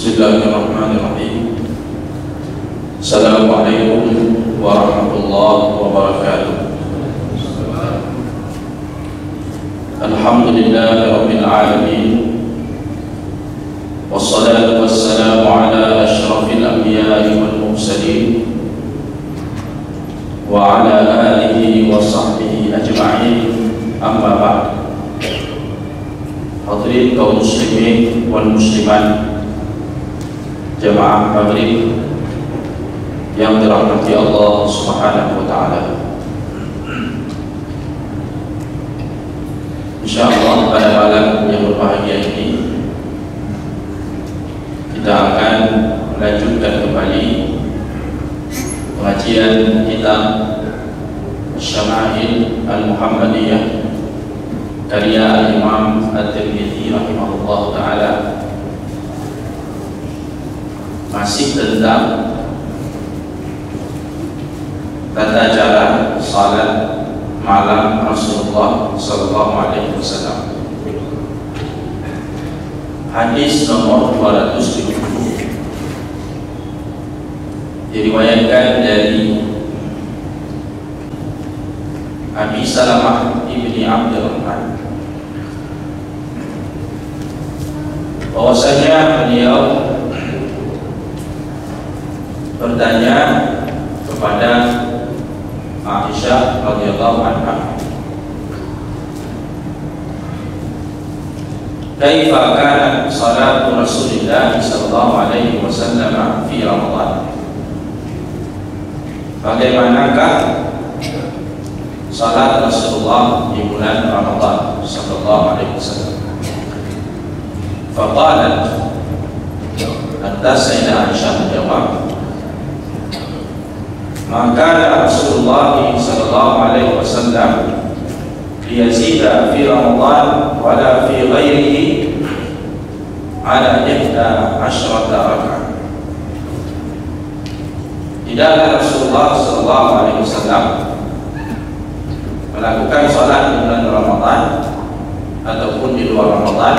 Bismillahirrahmanirrahim. Assalamualaikum warahmatullahi wabarakatuh. Alhamdulillahirabbil alamin. Wassalatu wassalamu ala asyrafil anbiya'i wal mursalin wa ala alihi wa sahbihi ajma'in. Amma ba'd. Hadirin kaum muslimin wal muslimat, jamaah maghrib yang dirahmati Allah Subhanahu wa taala. Insyaallah pada malam yang berbahagia ini kita akan melanjutkan kembali pengajian kitab Syama'il Al-Muhammadiyah karya Imam At-Tirmidzi rahimahullah taala, masih tentang tata cara salat malam Rasulullah sallallahu alaihi wasallam. Hadis nomor 270 diriwayatkan dari Abi Salamah ibni Abdurrahman bahwasanya beliau bertanya kepada Aisyah radhiyallahu anha, "Kaifa kana salatu Rasulillah sallallahu alaihi wasallam fi Ramadan?" Bagaimanakah salat Rasulullah di bulan Ramadan sallallahu alaihi wasallam? Faqalat, lantas Sayyidah Aisyah menjawab, "Maka Rasulullah sallallahu alaihi wasallam liyazida fi Ramadan wala fi ghairihi ala 11 rakaat." Tidaklah Rasulullah sallallahu alaihi wasallam melakukan salat di bulan Ramadan ataupun di luar Ramadan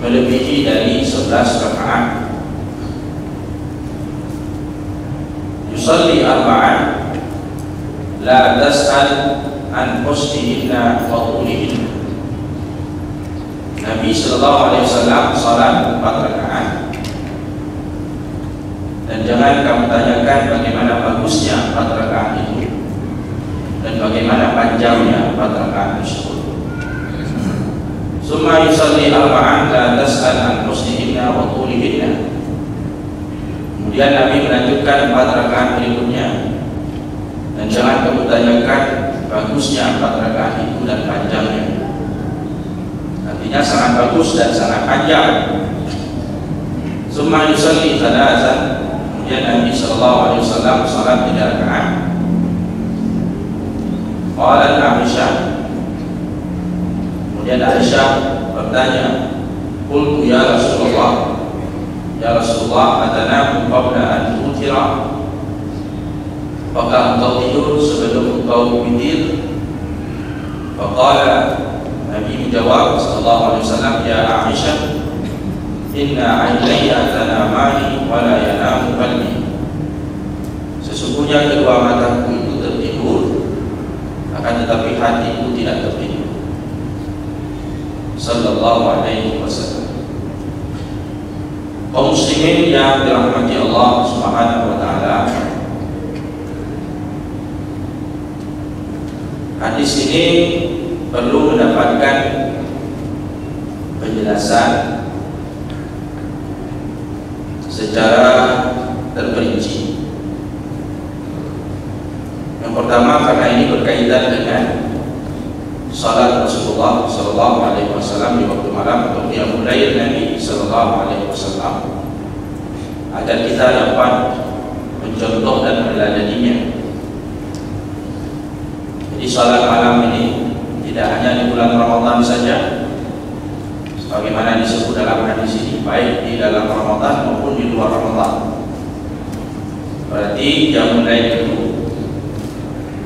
melebihi dari 11 rakaat. Yusalli arba'an la tas'al an husnihinna wa tulihinna. Nabi sallallahu alaihi wasallam salat 4 rakaat, dan jangan kamu tanyakan bagaimana bagusnya 4 rakaat itu dan bagaimana panjangnya 4 rakaat tersebut. Summa yusalli arba'an la tas'al an husnihinna wa tulihinna. Kemudian Nabi melanjutkan 4 rakaat berikutnya, dan jangan kamu tanyakan bagusnya 4 rakaat itu dan panjangnya. Artinya sangat bagus dan sangat panjang. Summa yusalli thalathan. Kemudian Nabi sallallahu alaihi wasallam salat 3 rakaat. Qalat Aisyah, kemudian Aisyah bertanya, "Qultu ya Rasulullah, ya Rasulullah, atanamu qabla an tutira?" Apakah engkau tidur sebelum engkau witir? Faqala, Nabi menjawab sallallahu alaihi wasallam, "Ya Aisyah, inna aynaya tanamani wa la yanamu qalbi." Sesungguhnya kedua mataku itu tertidur, akan tetapi hatiku tidak tertidur. Sallallahu alaihi wasallam. Kaum muslimin yang dirahmati Allah Subhanahu wa taala, hadis ini perlu mendapatkan penjelasan secara terperinci. Yang pertama, karena ini berkaitan dengan salat Rasulullah sallallahu alaihi wasallam di waktu malam atau qiyamul lail Nabi sallallahu alaihi wasallam, agar kita dapat mencontoh dan meneladaninya. Jadi salat malam ini tidak hanya di bulan Ramadan saja, sebagaimana disebut dalam hadis ini, baik di dalam Ramadan maupun di luar Ramadan. Berarti qiyamul lail itu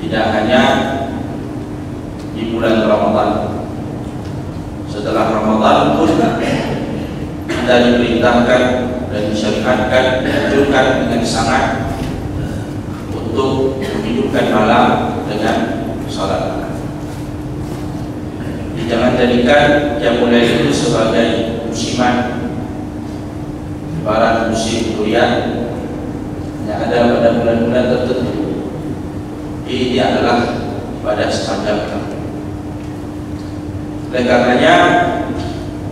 tidak hanya bulan Ramadan. Setelah Ramadan pun kita diperintahkan dan disyariatkan, dianjurkan dengan sangat untuk menghidupkan malam dengan salat malam. Jangan jadikan qiyamul lail itu sebagai musiman, ibarat musim durian yang ada pada bulan-bulan tertentu. Ini adalah pada sepanjang tahun. Oleh karenanya,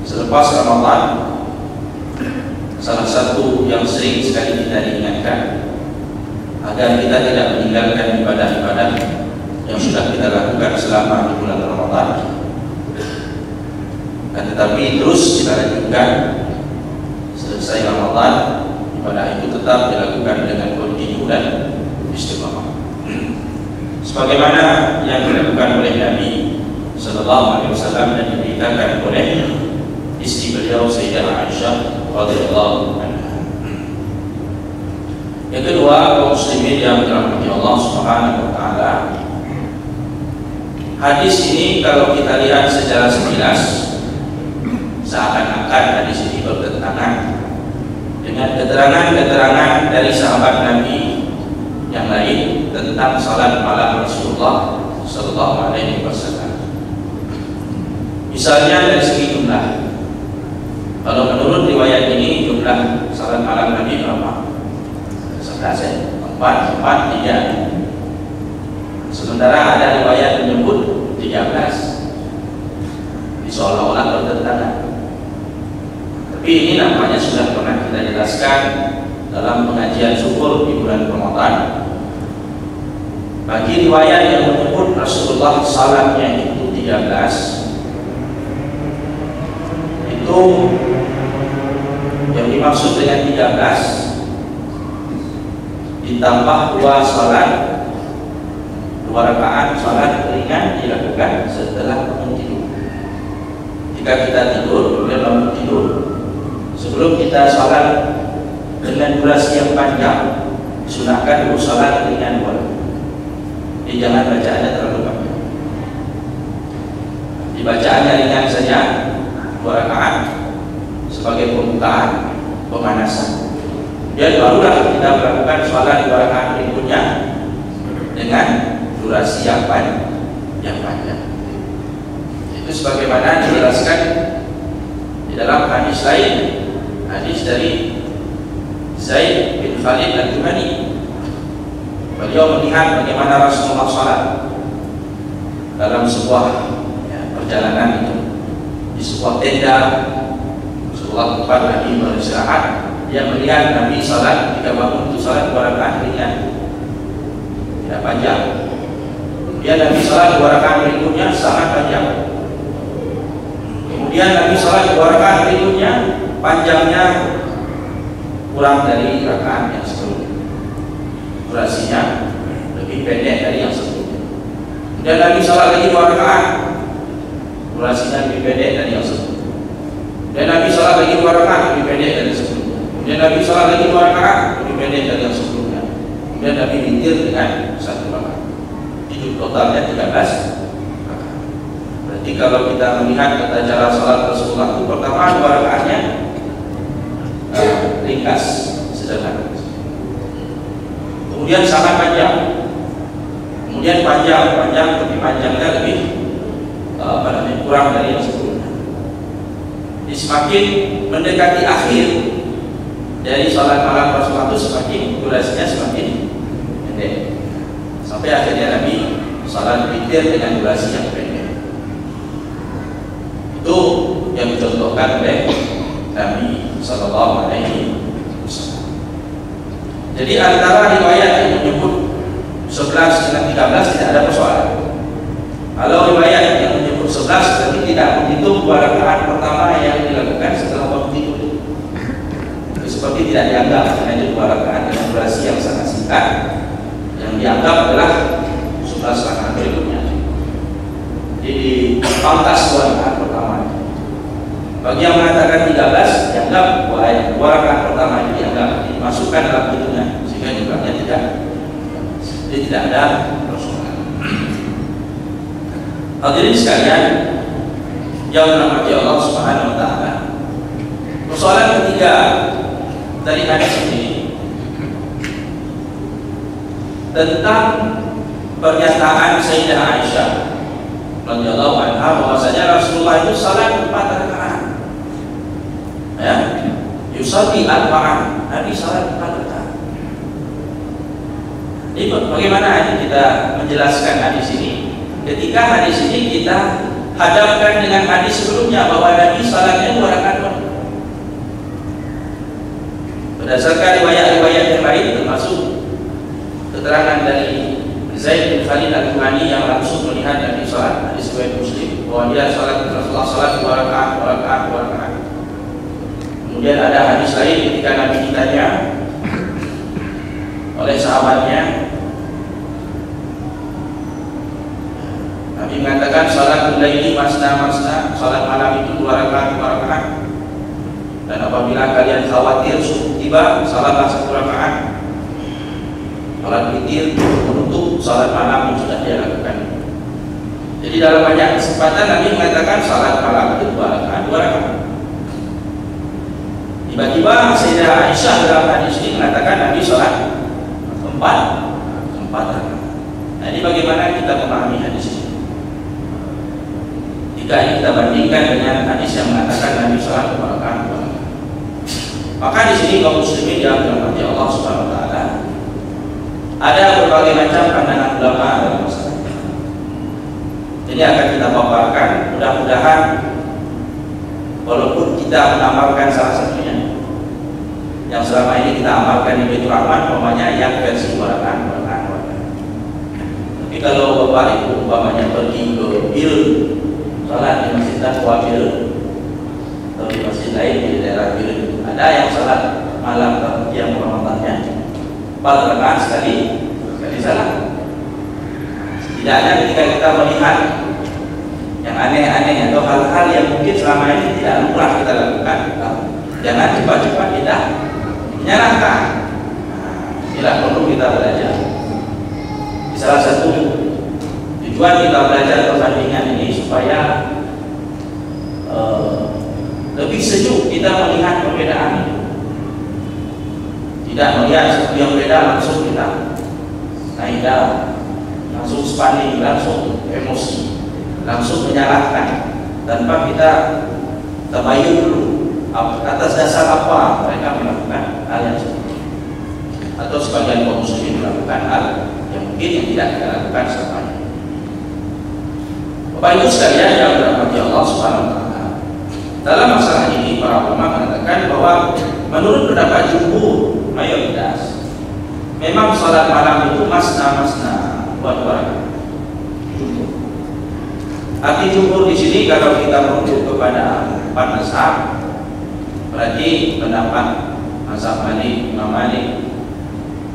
selepas Ramadan, salah satu yang sering sekali kita diingatkan agar kita tidak meninggalkan ibadah-ibadah yang sudah kita lakukan selama di bulan Ramadan, tetapi terus kita lanjutkan selesai Ramadan. Ibadah itu tetap dilakukan dengan kontinu dan istiqamah, sebagaimana yang dilakukan oleh Nabi Sallallahu Alaihi Wasallam dan diberitakan oleh istri beliau Sayyidah Aisyah radhiyallahu anha. Yang kedua, kaum muslimin yang dirahmati Allah Subhanahu wa taala, hadis ini kalau kita lihat secara sekilas seakan-akan hadis ini bertentangan dengan keterangan-keterangan dari sahabat Nabi yang lain tentang salat malam Rasulullah Sallallahu Alaihi Wasallam. Misalnya dari segi jumlah, kalau menurut riwayat ini jumlah salat malam Nabi berapa? 11, 4, 3. Sementara ada riwayat menyebut 13. Seolah-olah bertentangan. Tapi ini nampaknya sudah pernah kita jelaskan dalam pengajian syukur di bulan Ramadan. Bagi riwayat yang menyebut Rasulullah salatnya itu 13, itu yang dimaksud dengan 13 ditambah 2 salat, 2 rakaat salat ringan dilakukan setelah bangun tidur. Jika kita tidur, kemudian bangun tidur, sebelum kita salat dengan durasi yang panjang, sunahkan dulu salat ringan dulu. Jadi jangan bacaannya terlalu panjang. Dibacaannya ringan saja, 2 rakaat sebagai pembukaan, pemanasan. Dan barulah kita melakukan salat 2 rakaat berikutnya dengan durasi yang panjang. Itu sebagaimana dijelaskan di dalam hadis lain, hadis dari Zaid bin Khalid al-Juhani. Beliau melihat bagaimana Rasulullah salat dalam sebuah perjalanan itu, di sebuah tenda, sebuah tempat Nabi beristirahat. Dia melihat Nabi salat, ketika bangun itu salat 2 rakaat ringan, tidak panjang. Kemudian Nabi salat 2 rakaat berikutnya sangat panjang. Kemudian Nabi salat 2 rakaat berikutnya panjangnya kurang dari rakaat yang sebelumnya, durasinya lebih pendek dari yang sebelumnya. Kemudian Nabi salat lagi 2 rakaat, durasinya lebih pendek dari yang sebelumnya. Dan Nabi salat lagi 2 rakaat lebih pendek dari sebelumnya. Kemudian Nabi salat lagi 2 rakaat lebih pendek dari yang sebelumnya. Kemudian Nabi witir dengan 1 rakaat. Itu totalnya 13 rakaat. Berarti kalau kita melihat tata cara salat Rasulullah itu, pertama 2 rakaatnya ringkas, sederhana. Kemudian sangat panjang. Kemudian panjang, tapi panjangnya lebih kurang dari yang sebelumnya. Jadi semakin mendekati akhir dari salat malam Rasulullah itu, semakin durasinya semakin pendek, sampai akhirnya Nabi salat witir dengan durasi yang pendek. Itu yang dicontohkan oleh Nabi Sallallahu Alaihi Wasallam. Jadi antara riwayat yang menyebut 11 dengan 13 tidak ada persoalan. Kalau riwayat yang menyebut 11 berarti tidak menghitung 2 rakaat pertama yang dilakukan setelah waktu tidur. Seperti tidak dianggap hanya 2 rakaat dengan durasi yang sangat singkat. Yang dianggap adalah 11 rakaat berikutnya. Jadi pangkas 2 rakaat pertama. Bagi yang mengatakan 13 dianggap 2 rakaat pertama ini dianggap dimasukkan dalam hitungan, sehingga jumlahnya tidak, jadi tidak ada persoalan. Hadirin sekalian yang dirahmati Allah Subhanahu wa taala, Persoalan ketiga dari hadis ini tentang pernyataan Sayyidah Aisyah radhiyallahu anha bahwasanya Rasulullah itu salat 4 rakaat. Ya, yusalli arba'an, Nabi salat 4 rakaat. Jadi bagaimana kita menjelaskan hadis ini? Ketika hadis ini kita hadapkan dengan hadis sebelumnya bahwa Nabi salatnya 2 rakaat. Berdasarkan riwayat-riwayat yang lain termasuk keterangan dari Zaid bin Khalid al-Juhani yang langsung melihat Nabi salat, hadis riwayat Muslim, bahwa dia salat Rasulullah salat 2 rakaat, 2 rakaat, 2 rakaat. Kemudian ada hadis lain ketika Nabi ditanya oleh sahabatnya, Nabi mengatakan salat laili masna, salat malam itu 2 rakaat, 2 rakaat. Dan apabila kalian khawatir subuh tiba, salatlah 1 rakaat. Salat witir menutup salat malam yang sudah dia lakukan. Jadi dalam banyak kesempatan Nabi mengatakan salat malam itu 2 rakaat, 2 rakaat. Tiba-tiba Sayyidah Aisyah dalam hadis ini mengatakan Nabi salat 4 rakaat. Nah, ini bagaimana kita memahami hadis ini? Jika ini kita bandingkan dengan hadis yang mengatakan Nabi salat 2 rakaat, 2 rakaat. Maka di sini kaum muslimin yang dirahmati Allah Subhanahu wa taala, ada berbagai macam pandangan ulama dalam masalah ini. Jadi akan kita paparkan, mudah-mudahan walaupun kita mengamalkan salah satunya yang selama ini kita amalkan di Baitur Rahman, umpamanya yang versi 2 rakaat. Tapi kalau Bapak Ibu umpamanya pergi ke bil salat di Masjid Taqwa bil atau di masjid lain di daerah bil, ada yang salat malam yang Ramadannya 4 rakaat sekali salat. Setidaknya ketika kita melihat yang aneh-aneh atau hal-hal yang mungkin selama ini tidak lumrah kita lakukan, jangan cepat-cepat kita menyalahkan. Inilah perlu kita belajar. Di salah satu tujuan kita belajar perbandingan ini supaya lebih sejuk kita melihat perbedaan ini. Tidak melihat sesuatu yang beda langsung kita naik dalam, langsung spanding, langsung emosi, langsung menyalahkan tanpa kita tabayun dulu atas dasar apa mereka melakukan hal yang seperti itu, atau sebagian kaum muslimin melakukan hal yang mungkin yang tidak kita lakukan selamanya. Bapak Ibu sekalian yang dirahmati Allah Subhanahu wa taala, dalam masalah ini para ulama mengatakan bahwa menurut pendapat jumhur mayoritas, memang salat malam itu masna 2 rakaat. Arti jumhur di sini kalau kita merujuk kepada 4 mazhab, berarti pendapat mazhab Malik, Imam Malik,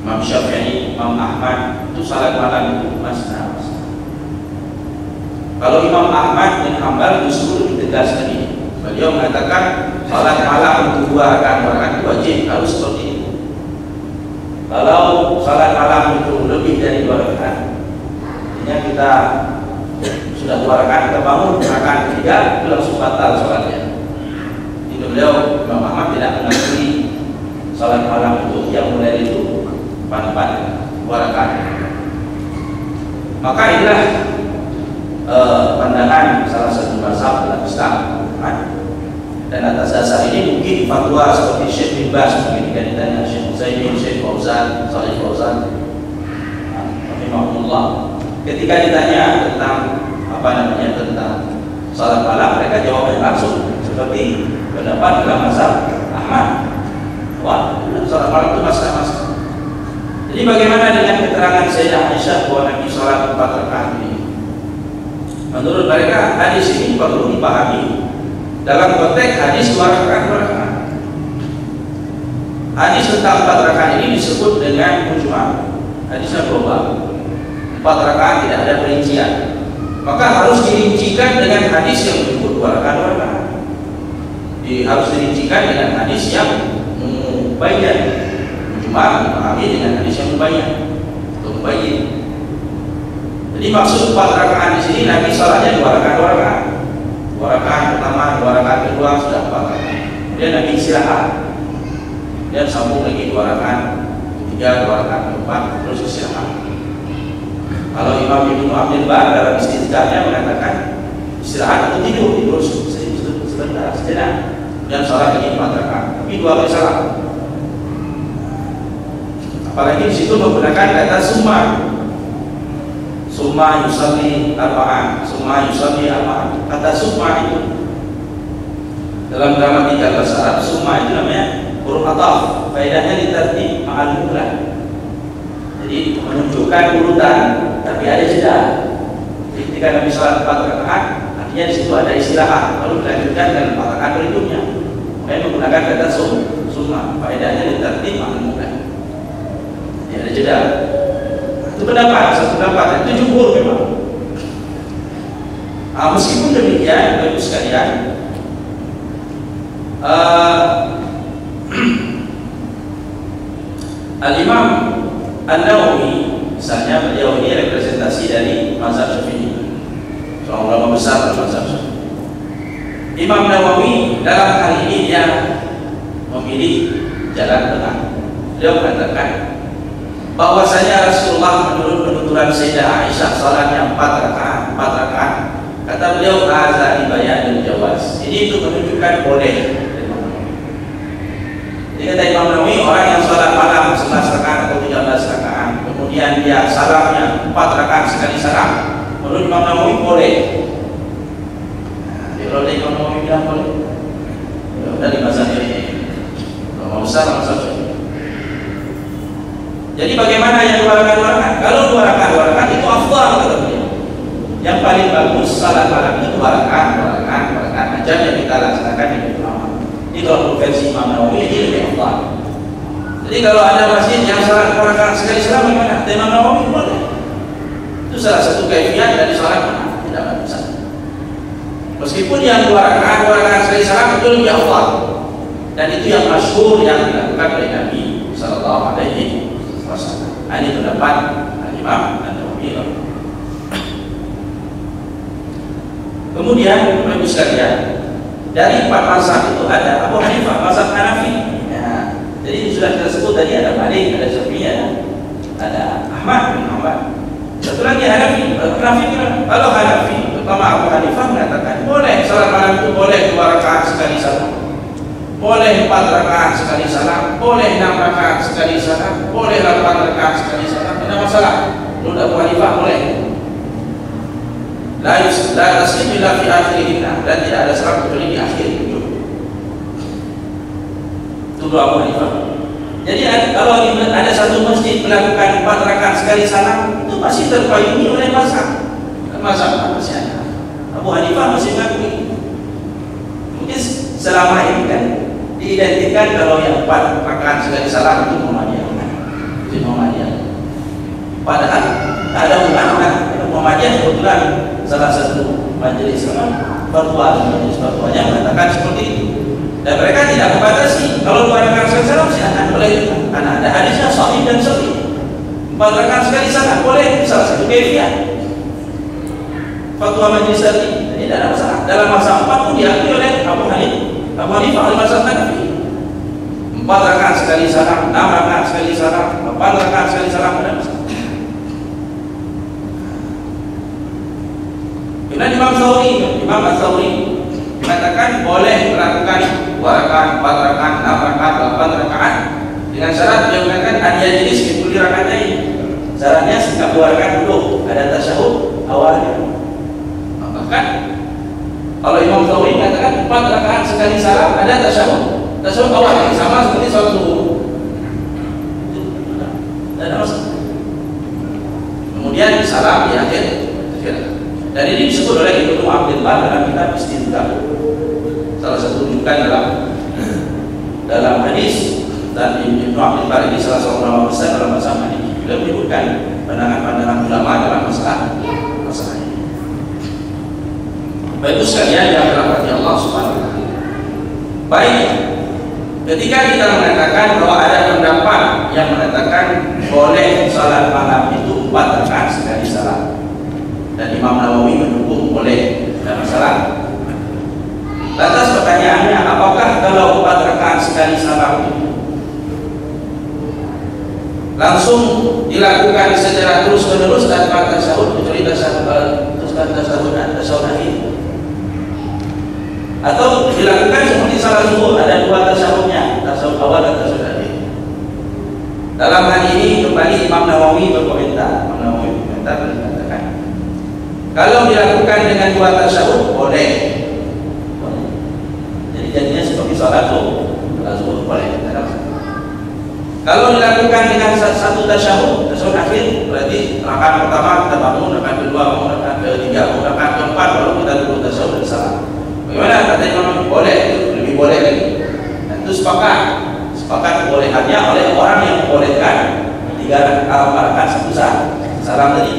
Imam Syafi'i, Imam Ahmad itu salat malam itu masna. Kalau Imam Ahmad bin Hanbal justru lebih tegas tadi. Beliau mengatakan salat malam itu 2 rakaat wajib, harus seperti itu. Kalau salat malam itu lebih dari 2 rakaat, artinya kita sudah 2 rakaat kita bangun rakaat ketiga, itu langsung batal salatnya. Itu beliau Imam Ahmad tidak mengakui salat malam itu yang mulai itu 2 rakaat. Maka inilah pandangan salah satu mazhab dalam Islam. Dan atas dasar ini mungkin fatwa seperti Syekh bin Baz ketika ditanya Syekh Utsaimin, Syekh Fauzan, Shalih Fauzan, rahimahullah, ketika ditanya tentang tentang salat malam, mereka jawabnya langsung seperti pendapat dalam mazhab Ahmad. Wah, salat malam itu masalah. Jadi bagaimana dengan keterangan Sayyidah Aisyah bahwa Nabi salat 4 rakaat ini? Menurut mereka hadis ini perlu dipahami dalam konteks hadis 2 rakaat. Hadis tentang 4 rakaat ini disebut dengan mujmal. Hadisnya global. 4 rakaat tidak ada perincian. Maka harus dirincikan dengan hadis yang menyebut 2 rakaat. Harus dirincikan dengan hadis yang mubayyan. Mujmal dipahami dengan hadis yang mubayyan atau mubayyin. Jadi maksud 4 rakaat di sini Nabi salatnya 2 rakaat. 2 rakaat pertama, 2 rakaat kedua sudah 4 rakaat. kemudian Nabi istirahat, dan sambung lagi 2 rakaat, 3, 2 rakaat, 4, terus istirahat. Kalau Imam Ibnu Abdul Bar dalam istidlahnya mengatakan istirahat atau tidur sebentar sejenak, dan sholat lagi 4 rakaat, tapi 2 kali salam. Apalagi di situ menggunakan kata summa yusalli arba'an, kata summa itu dalam gramatika bahasa Arab, summa itu namanya huruf ataf, faedahnya ditertib ma'al mudrak, jadi menunjukkan urutan tapi ada jeda. Jadi ketika Nabi sholat 4 rakaat, artinya di situ ada istirahat, lalu dilanjutkan dengan 4 rakaat berikutnya. Makanya menggunakan kata summa, faedahnya ditertib ma'al mudrak, ya ada jeda. Itu satu pendapat, itu jumhur memang. Meskipun demikian, Bapak Ibu sekalian, Al-Imam An-Nawawi misalnya, beliau ini representasi dari mazhab Syafi'i, seorang ulama besar dalam mazhab Syafi'i. Imam Nawawi dalam hal ini dia memilih jalan tengah. Beliau mengatakan bahwasanya Rasulullah menurut penuturan Sayyidah Aisyah salatnya 4 rakaat. Kata beliau hadza bayanul jawaz. Ini itu menunjukkan boleh. Jadi kata Imam Nawawi, orang yang salat malam 11 rakaat atau 13 rakaat, kemudian dia salamnya 4 rakaat sekali salam, menurut Imam Nawawi boleh. Nah, kalau Imam Nawawi bilang boleh, dari mazhab ini, ulama besar mazhab ini. Jadi bagaimana yang 2 rakaat? Kalau 2 rakaat itu afdal kata beliau. Yang paling bagus salat malam itu 2 rakaat aja yang kita laksanakan di ulama. Ini kalau versi Imam Nawawi ini lebih afdal. Jadi kalau ada masjid yang salat 2 rakaat sekali salam, bagaimana? Imam Nawawi boleh. Itu salah satu kaifiat dari salat malam, tidak masalah. Meskipun yang 2 rakaat sekali salam itu lebih afdal. Dan itu yang masyhur yang dilakukan oleh Nabi sallallahu alaihi wasallam. Ini pendapat Imam An-Nawawi. Kemudian Bapak Ibu sekalian, dari 4 mazhab itu ada Abu Hanifah, mazhab Hanafi. Ya, jadi sudah kita sebut tadi, ada Malik, ada Syafi'i, ada Ahmad bin Hanbal. Satu lagi Hanafi. Kalau Hanafi, terutama Abu Hanifah mengatakan boleh salat malam itu boleh 2 rakaat sekali salam, boleh 4 rakaat sekali salam, boleh 6 rakaat sekali salam, boleh 8 rakaat sekali salam, tidak masalah. Menurut Abu Hanifah boleh. La taslim illa fi akhirihinna, dan tidak ada salam kecuali di akhir itu. Itu Abu Hanifah. Jadi kalau ada satu masjid melakukan 4 rakaat sekali salam, itu masih terpayungi oleh mazhab. Mazhab masih ada. Abu Hanifah masih mengakui. Mungkin selama ini kan diidentikan kalau yang 4 rakaat sekali salam itu Muhammadiyah. Padahal tak ada ulama. Muhammadiyah kebetulan salah satu majelis fatwanya mengatakan seperti itu. Dan mereka tidak membatasi. Kalau 2 rakaat sekali salam silakan, boleh. Karena ada hadisnya sahih dan sahih. 4 rakaat sekali salam boleh, salah satu kaifiat fatwa majelis tadi. Jadi tidak ada masalah. Dalam masa 4 pun diakui oleh Abu Hanifah oleh mazhab Hanafi. 4 rakaat sekali salam, 6 rakaat sekali salam, 8 rakaat sekali salam, tidak masalah. Kemudian Imam Ats-Tsauri mengatakan boleh melakukan 2 rakaat, 4 rakaat, 6 rakaat, 8 rakaat dengan syarat dia mengatakan hanya jenis kulli rakaatain. Syaratnya setiap 2 rakaat dulu ada tasyahud awalnya. Bahkan kalau Imam Ats-Tsauri mengatakan 4 rakaat sekali salam ada tasyahud awalnya, sama seperti salat zuhur. Dan kemudian salam di akhir. Dan ini disebut oleh Ibnu Abdul Bar dalam kitab Istidlal. Salah satu rujukan dalam hadis, dan Ibnu Abdul Bar ini salah seorang ulama besar dalam mazhab Hanafi. Beliau menyebutkan pandangan-pandangan ulama dalam masalah ini. Baik sekalian yang dirahmati Allah Subhanahu wa taala. Baik, ketika kita mengatakan bahwa ada pendapat yang mengatakan boleh salat malam itu 4 rakaat sekali salam, dan Imam Nawawi mendukung boleh, tidak masalah. Lantas pertanyaannya, apakah kalau kalau 4 rakaat sekali salam itu langsung dilakukan secara terus menerus tanpa tasyahud kecuali tasyahud akhir, atau dilakukan seperti salat zuhur ada 2 tasyahudnya, tasyahud awal dan tasyahud akhir. Dalam hal ini kembali Imam Nawawi berkomentar. Imam Nawawi berkomentar dan mengatakan kalau dilakukan dengan 2 tasyahud boleh. Jadi jadinya seperti salat zuhur boleh. Kalau dilakukan dengan 1 tasyahud akhir, berarti rakaat pertama kita bangun, rakaat kedua bangun, rakaat ketiga bangun, rakaat keempat baru kita duduk tasyahud dan salam. Bagaimana? Kata Imam boleh, lebih boleh lagi. Dan itu sepakat kebolehannya oleh orang yang membolehkan 3 rakaat 1 salam tadi.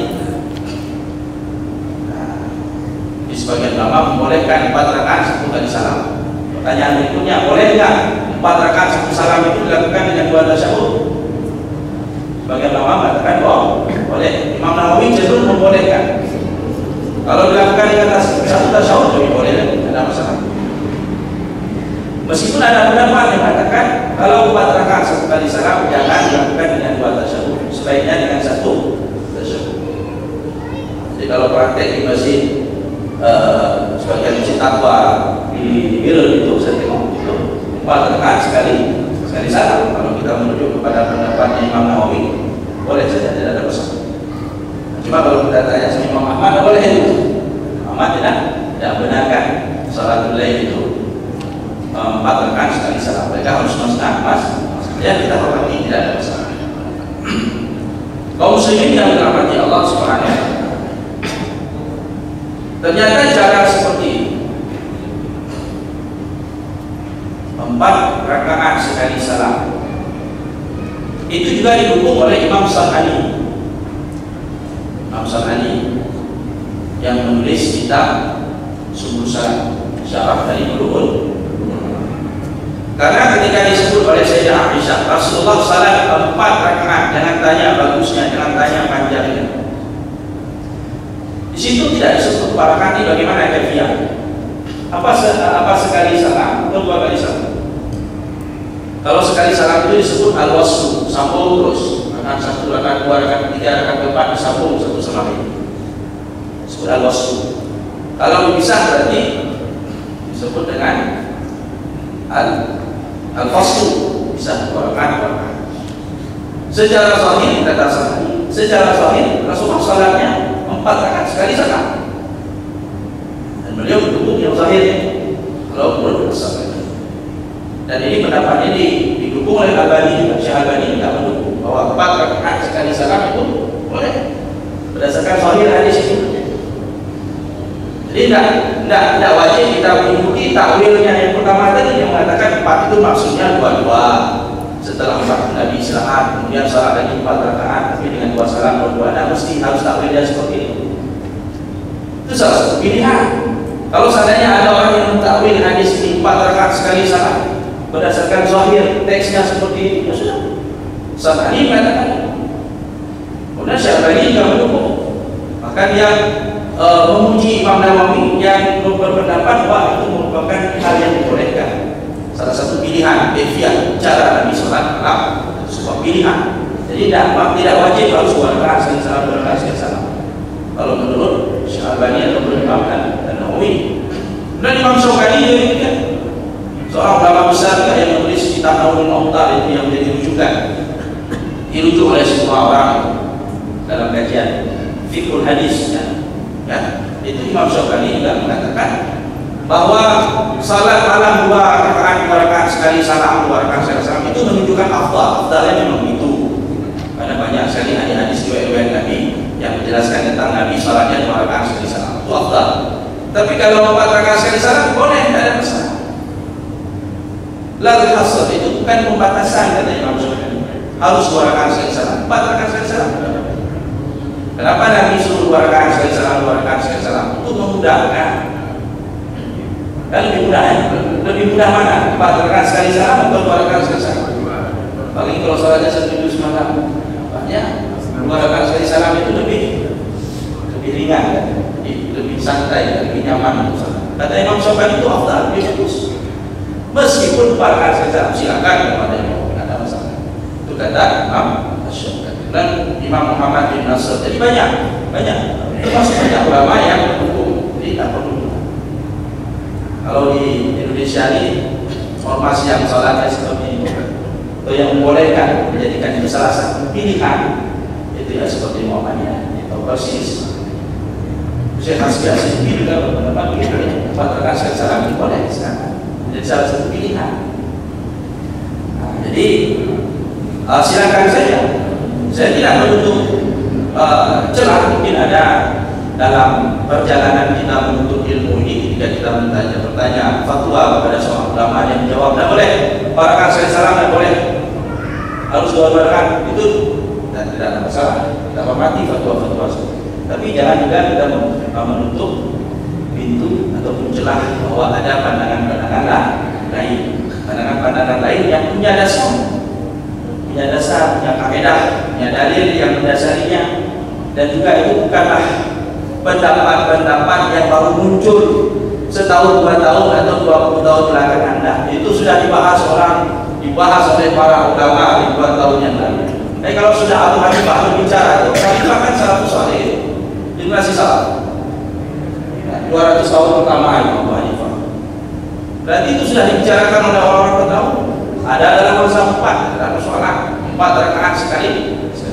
Di sebagian ulama membolehkan 4 rakaat 1 kali salam. Pertanyaan berikutnya, boleh nggak 4 rakaat 1 salam itu dilakukan dengan 2 tasyahud? Sebagian ulama mengatakan boleh. Imam Nawawi cenderung membolehkan. Kalau dilakukan dengan 1 tasyahud lebih boleh, tidak ada masalah. Meskipun ada pendapat yang mengatakan kalau 4 rakaat 1 kali salam jangan dilakukan dengan 2 tasyahud, sebaiknya dengan 1 tasyahud. Jadi kalau praktek di masjid, sebagian masjid takwa di Birul itu saya tengok itu 4 rakaat sekali salam. Kalau kita menuju kepada pendapatnya Imam Nawawi, boleh saja, tidak ada masalah. Cuma kalau kita tanya sama Imam Ahmad, boleh itu. Ahmad tidak benarkan salatul lail itu 4 rakaat sekali salam. Mereka harus mas. Ya kita hormati, tidak ada masalah. Kaum muslimin yang dirahmati Allah Subhanahu wa taala. Ternyata cara seperti ini 4 rakaat sekali salam itu juga didukung oleh Imam San'ani. Imam San'ani yang menulis kitab Subul Salam, syarah dari Bulughul. Karena ketika disebut oleh Sayyidah Aisyah, Rasulullah salat 4 rakaat, jangan tanya bagusnya, jangan tanya panjangnya. Di situ tidak disebut para kali bagaimana kaifiah. Apa sekali salam atau 2 kali salam? Kalau sekali salam itu disebut al-waslu, sambung terus. Rakaat 1, rakaat 2, rakaat 3, rakaat 4 disambung satu sama lain. Disebut al-waslu. Kalau dipisah berarti disebut dengan al-faslu, bisa 2 rakaat. Secara sahih kata San'ani, secara sahih Rasulullah salatnya 4 rakaat sekali salam. Dan beliau mendukung yang zahirnya. Kalau menurut sahabat. Dan ini pendapatnya didukung oleh Albani juga. Syekh Albani tidak mendukung bahwa 4 rakaat sekali salam itu boleh berdasarkan zahir hadis itu. Jadi tidak wajib kita mengikuti takwilnya yang pertama tadi yang mengatakan 4 itu maksudnya 2-2. Setelah 4 Nabi istirahat, kemudian salat lagi 4 rakaat tapi dengan 2 salam 2-2. Nah, mesti harus takwilnya seperti itu. Itu salah satu pilihan. Kalau seandainya ada orang yang mentakwil hadis ini 4 rakaat sekali salam berdasarkan zahir teksnya seperti itu, ya sudah. San'ani mengatakan. Kemudian Syarani juga mendukung. Maka dia memuji Imam Nawawi yang berpendapat bahwa itu merupakan hal yang dibolehkan. Salah satu pilihan kaifiah cara Nabi salat malam, sebuah pilihan. Jadi tidak wajib harus 2 rakaat sekali salam, 2 rakaat sekali salam. Kalau menurut Syarani atau menurut Imam Nawawi. Dan Imam Syaukani juga demikian. Seorang ulama besar yang menulis kitab Nawawi Mu'tal itu yang menjadi rujukan, dirujuk oleh semua orang dalam kajian fiqhul hadis ya. Itu Imam Syaukani juga mengatakan bahwa salat malam 2 rakaat sekali salam, 2 rakaat sekali salam itu menunjukkan afdalnya memang itu. Karena banyak sekali hadis riwayat Nabi yang menjelaskan tentang Nabi salatnya 2 rakaat sekali salam itu afdal. Tapi kalau 4 rakaat sekali salam boleh, tidak ada masalah. Lalu hasr itu bukan pembatasan kata Imam Syafi'i. Harus 2 rakaat sekali salam, 4 rakaat sekali salam. Kenapa Nabi suruh 2 rakaat sekali salam, 2 rakaat sekali salam? Untuk memudahkan. Dan lebih mudah mana? 4 rakaat sekali salam atau 2 rakaat sekali salam? Paling kalau salatnya 1 juz semalam, banyak 2 rakaat sekali salam itu lebih ringan, kan? Lebih santai, lebih nyaman. Kata Imam Syafi'i itu afdal, lebih bagus. Meskipun para saja silakan kepada imam, tidak ada masalah. Itu kata Imam Asy-Syafi'i. Dan Imam Muhammad bin Nasr. Jadi banyak, termasuk banyak ulama yang mendukung. Jadi tak perlu. Kalau di Indonesia ini formasi yang sholatnya seperti ini, atau yang membolehkan menjadikan itu salah satu pilihan, itu ya seperti Muhammadiyah atau persis. Syekh Hasbi juga berpendapat begitu ya. Tempat secara ini boleh sekarang. Jadi salah satu pilihan. Nah, jadi silakan saja. Saya tidak menutup celah mungkin ada dalam perjalanan kita menuntut ilmu ini ketika kita bertanya fatwa kepada seorang ulama yang menjawab tidak boleh, para saya salam tidak boleh, harus dua-duakan itu, dan tidak ada masalah. Kita hormati fatwa-fatwa itu. Tapi jangan juga kita menutup pintu ataupun celah bahwa ada pandangan-pandangan lain, pandangan-pandangan lain yang punya dasar, punya kaidah, punya dalil yang mendasarinya, dan juga itu bukanlah pendapat-pendapat yang baru muncul setahun, 2 tahun atau 20 tahun belakangan. Nah, itu sudah dibahas oleh para ulama ribuan tahun yang lalu. Tapi kalau sudah Abu Hanifah berbicara, itu Hanifah kan salafus saleh, generasi salaf. 200 tahun pertama Abu Hanifah. Berarti itu sudah dibicarakan oleh orang-orang terdahulu. Ada dalam mazhab 4, dalam sholat 4 rakaat sekali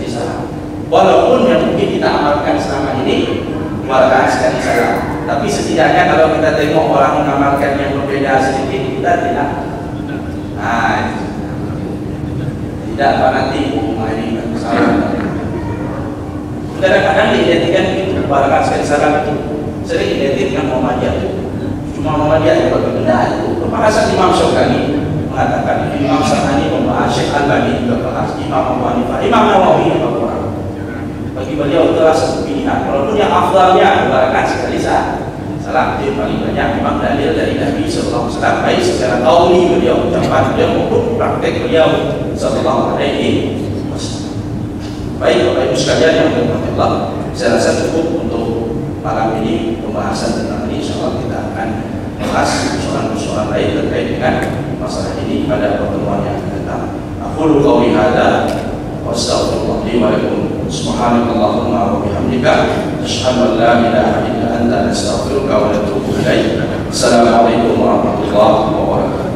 salat. Walaupun yang mungkin kita amalkan selama ini 2 rakaat sekali salat, tapi setidaknya kalau kita tengok orang mengamalkan yang berbeda sedikit, kita tidak. Nah, tidak nanti ini salah. Kadang-kadang diidentikan itu 2 rakaat sekali salat itu sering identik dengan Muhammadiyah. Cuma Muhammadiyah yang berbeda itu. Pembahasan Imam Syafi'i mengatakan, Imam Syafi'i membahas, Syekh Al-Albani juga bahas, Imam Abu Hanifah, Imam Nawawi yang berkurang. Bagi beliau itulah satu pilihan. Walaupun yang afdalnya 2 rakaat sekali salat itu paling banyak memang dalil dari Nabi Sallallahu Alaihi Wasallam, baik secara qauli beliau, ucapan beliau maupun praktek beliau Sallallahu Alaihi Wasallam. Baik Bapak Ibu sekalian yang dirahmati Allah, saya rasa cukup untuk malam ini pembahasan tentang ini. Insyaallah kita akan bahas persoalan-persoalan lain terkait dengan masalah ini pada pertemuan yang akan datang. Aqulu qouli hadza wa astaghfirullah li wa lakum. Subhanakallahumma wa bihamdika asyhadu an la ilaha illa anta astaghfiruka wa atubu ilaik. Assalamualaikum warahmatullahi wabarakatuh.